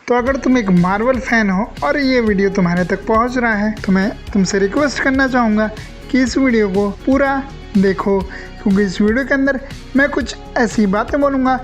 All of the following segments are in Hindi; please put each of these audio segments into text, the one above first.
तो अगर तुम एक मार्वल फैन हो और ये वीडियो तुम्हारे तक पहुंच रहा है तो मैं तुमसे रिक्वेस्ट करना चाहूँगा कि इस वीडियो को पूरा देखो, क्योंकि इस वीडियो के अंदर मैं कुछ ऐसी बातें बोलूँगा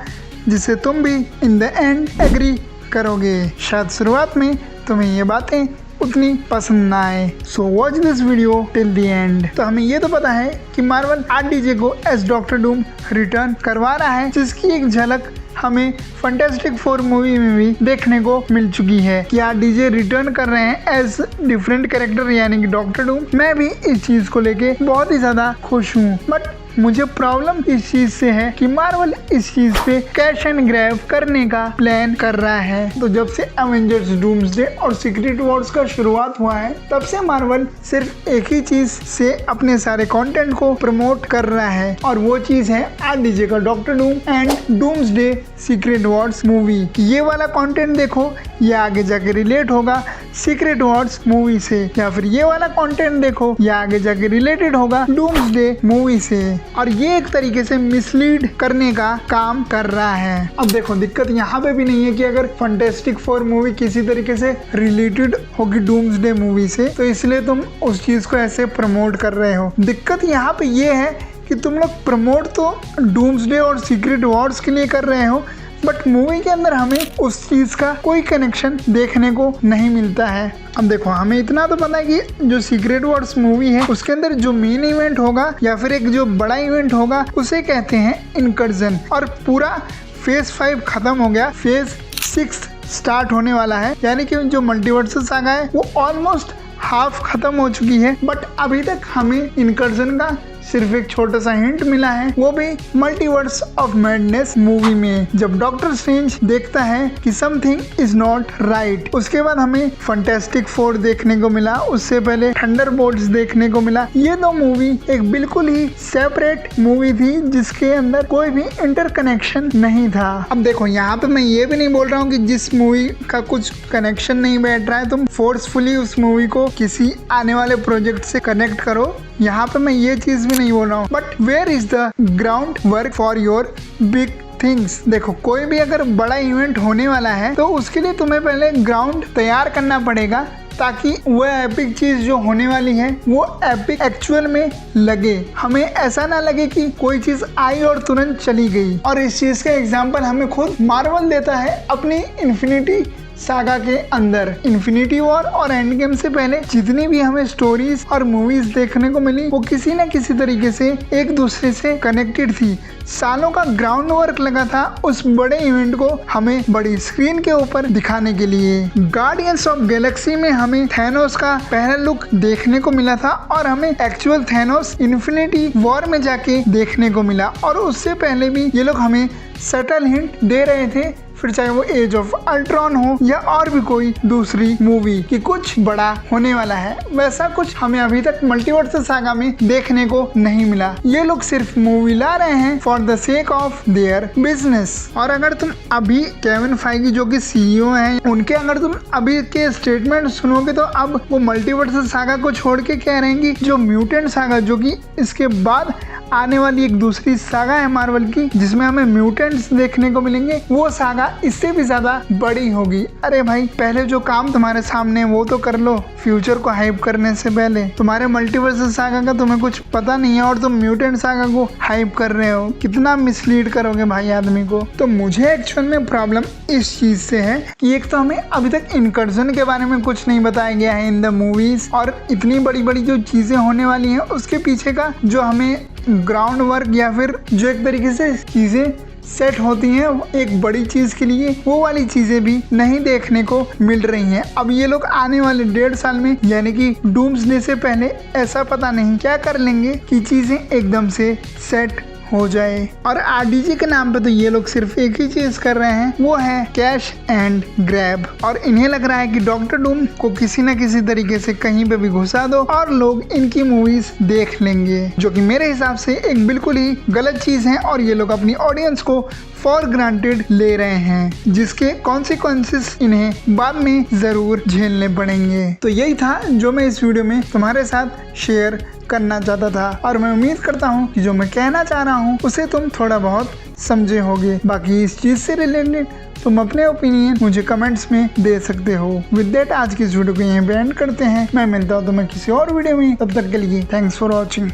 जिससे तुम भी इन द एंड एग्री करोगे। शायद शुरुआत में तुम्हें ये बातें उतनी पसंद ना आए, so watch this video till the end. तो हमें ये तो पता है कि मार्वल आरडीजे को एज डॉक्टर डूम रिटर्न करवा रहा है, जिसकी एक झलक हमें फैंटास्टिक फोर मूवी में भी देखने को मिल चुकी है कि आरडीजे रिटर्न कर रहे हैं एज डिफरेंट कैरेक्टर यानी कि डॉक्टर डूम। मैं भी इस चीज को लेके बहुत ही ज्यादा खुश हूँ, बट मुझे प्रॉब्लम इस चीज से है कि मार्वल इस चीज पे कैश एंड ग्रैब करने का प्लान कर रहा है। तो जब से एवेंजर्स डूम्सडे और सीक्रेट वॉर्स का शुरुआत हुआ है तब से मार्वल सिर्फ एक ही चीज से अपने सारे कंटेंट को प्रमोट कर रहा है, और वो चीज है आरडीजे का doctor Doom and doomsday secret Wars movie. ये वाला कंटेंट देखो, ये आगे जाके रिलेट होगा सीक्रेट वॉर्स मूवी से, या फिर ये वाला कंटेंट देखो, ये आगे जाके रिलेटेड होगा डूम्सडे मूवी से, और ये एक तरीके से मिसलीड करने का काम कर रहा है। अब देखो, दिक्कत यहाँ पे भी नहीं है कि अगर फैंटास्टिक फोर मूवी किसी तरीके से रिलेटेड होगी डूम्सडे मूवी से तो इसलिए तुम उस चीज को ऐसे प्रमोट कर रहे हो। दिक्कत यहाँ पे ये है कि तुम लोग प्रमोट तो डूम्सडे और सीक्रेट वॉर्स के लिए कर रहे हो, बट मूवी के अंदर हमें उस चीज का कोई कनेक्शन देखने को नहीं मिलता है। अब देखो, हमें इतना तो पता है कि जो सीक्रेट वॉर्स मूवी है उसके अंदर जो मेन इवेंट होगा या फिर एक जो बड़ा इवेंट होगा उसे कहते हैं इनकर्जन, और पूरा फेज 5 खत्म हो गया, फेज 6 स्टार्ट होने वाला है, यानी कि जो मल्टीवर्स सागा है वो ऑलमोस्ट हाफ खत्म हो चुकी है। बट अभी तक हमें इनकर्जन का सिर्फ एक छोटा सा हिंट मिला है, वो भी मल्टीवर्स ऑफ मैडनेस मूवी में, जब डॉक्टर स्ट्रेंज देखता है कि समथिंग इज नॉट राइट। उसके बाद हमें फैंटास्टिक फोर देखने को मिला, उससे पहले थंडरबोल्ट्स देखने को मिला। ये दो मूवी एक बिल्कुल ही सेपरेट मूवी थी जिसके अंदर कोई भी इंटरकनेक्शन नहीं था। अब देखो, यहाँ पे मैं ये भी नहीं बोल रहा हूँ कि जिस मूवी का कुछ कनेक्शन नहीं बैठ रहा है तुम फोर्सफुली उस मूवी को किसी आने वाले प्रोजेक्ट से कनेक्ट करो, यहाँ पे मैं ये चीज भी नहीं बोल रहा हूँ। But where is the ground work for your big things. देखो, कोई भी अगर बड़ा इवेंट होने वाला है तो उसके लिए तुम्हें पहले ग्राउंड तैयार करना पड़ेगा, ताकि वो एपिक चीज जो होने वाली है वो एपिक एक्चुअल में लगे। हमें ऐसा ना लगे कि कोई चीज आई और तुरंत चली गई। और इस चीज का एग्जाम्पल हमें खुद मार्वल देता है अपनी इन्फिनिटी सागा के अंदर। इन्फिनिटी वॉर और एंड गेम से पहले जितनी भी हमें स्टोरीज और मूवीज देखने को मिली वो किसी न किसी तरीके से एक दूसरे से कनेक्टेड थी। सालों का ग्राउंड वर्क लगा था उस बड़े इवेंट को हमें बड़ी स्क्रीन के ऊपर दिखाने के लिए। गार्डियंस ऑफ गैलेक्सी में हमें थैनोस का पहला लुक देखने को मिला था, और हमें एक्चुअल थैनोस इन्फिनिटी वॉर में जाके देखने को मिला, और उससे पहले भी ये लोग हमें सटल हिंट दे रहे थे, फिर चाहे वो एज ऑफ अल्ट्रॉन हो या और भी कोई दूसरी मूवी, कि कुछ बड़ा होने वाला है। वैसा कुछ हमें अभी तक मल्टीवर्स सागा में देखने को नहीं मिला। ये लोग सिर्फ मूवी ला रहे हैं for the sake of their business. और अगर तुम अभी केविन फाइगी जो कि सीईओ हैं उनके अगर तुम अभी के स्टेटमेंट सुनोगे तो अब वो मल्टीवर्स सागा को छोड़ के कह रहे हैं कि जो म्यूटेंट सागा, जो कि इसके बाद आने वाली एक दूसरी सागा है मार्वल की जिसमें हमें म्यूटेंट्स देखने को मिलेंगे, वो सागा इससे भी ज्यादा बड़ी होगी। अरे भाई, पहले जो काम तुम्हारे सामने वो तो कर लो, फ्यूचर को हाइप करने से पहले। तुम्हारे मल्टीवर्स सागा का तुम्हें कुछ पता नहीं है और तुम म्यूटेंट सागा को हाइप कर रहे हो, कितना मिसलीड करोगे भाई आदमी को। तो मुझे एक्चुअल में प्रॉब्लम इस चीज से है कि एक तो हमें अभी तक इनकर्जन के बारे में कुछ नहीं बताया गया है इन द मूवीज, और इतनी बड़ी बड़ी जो चीजें होने वाली हैं उसके पीछे का जो हमें ग्राउंड वर्क या फिर जो एक तरीके से चीजें सेट होती हैं एक बड़ी चीज के लिए, वो वाली चीजें भी नहीं देखने को मिल रही हैं। अब ये लोग आने वाले 1.5 साल में यानी कि डूम्सडे से पहले ऐसा पता नहीं क्या कर लेंगे कि चीजें एकदम से सेट हो जाए। और आरडीजे के नाम पे तो ये लोग सिर्फ एक ही चीज कर रहे हैं, वो है कैश एंड ग्रैब। और इन्हें लग रहा है कि डॉक्टर डूम को किसी न किसी तरीके से कहीं पे भी घुसा दो और लोग इनकी मूवीज देख लेंगे, जो कि मेरे हिसाब से एक बिल्कुल ही गलत चीज है। और ये लोग अपनी ऑडियंस को फॉर ग्रांटेड ले रहे हैं, जिसके कॉन्सिक्वेंसेस इन्हें बाद में जरूर झेलने पड़ेंगे। तो यही था जो मैं इस वीडियो में तुम्हारे साथ शेयर करना चाहता था और मैं उम्मीद करता हूँ कि जो मैं कहना चाह रहा हूँ उसे तुम थोड़ा बहुत समझे होगे। बाकी इस चीज से रिलेटेड तुम अपने ओपिनियन मुझे कमेंट्स में दे सकते हो। विद दैट आज की इस वीडियो को यहीं पे एंड करते हैं। मैं मिलता हूँ तुम्हें किसी और वीडियो में, तब तक के लिए थैंक्स फॉर वॉचिंग।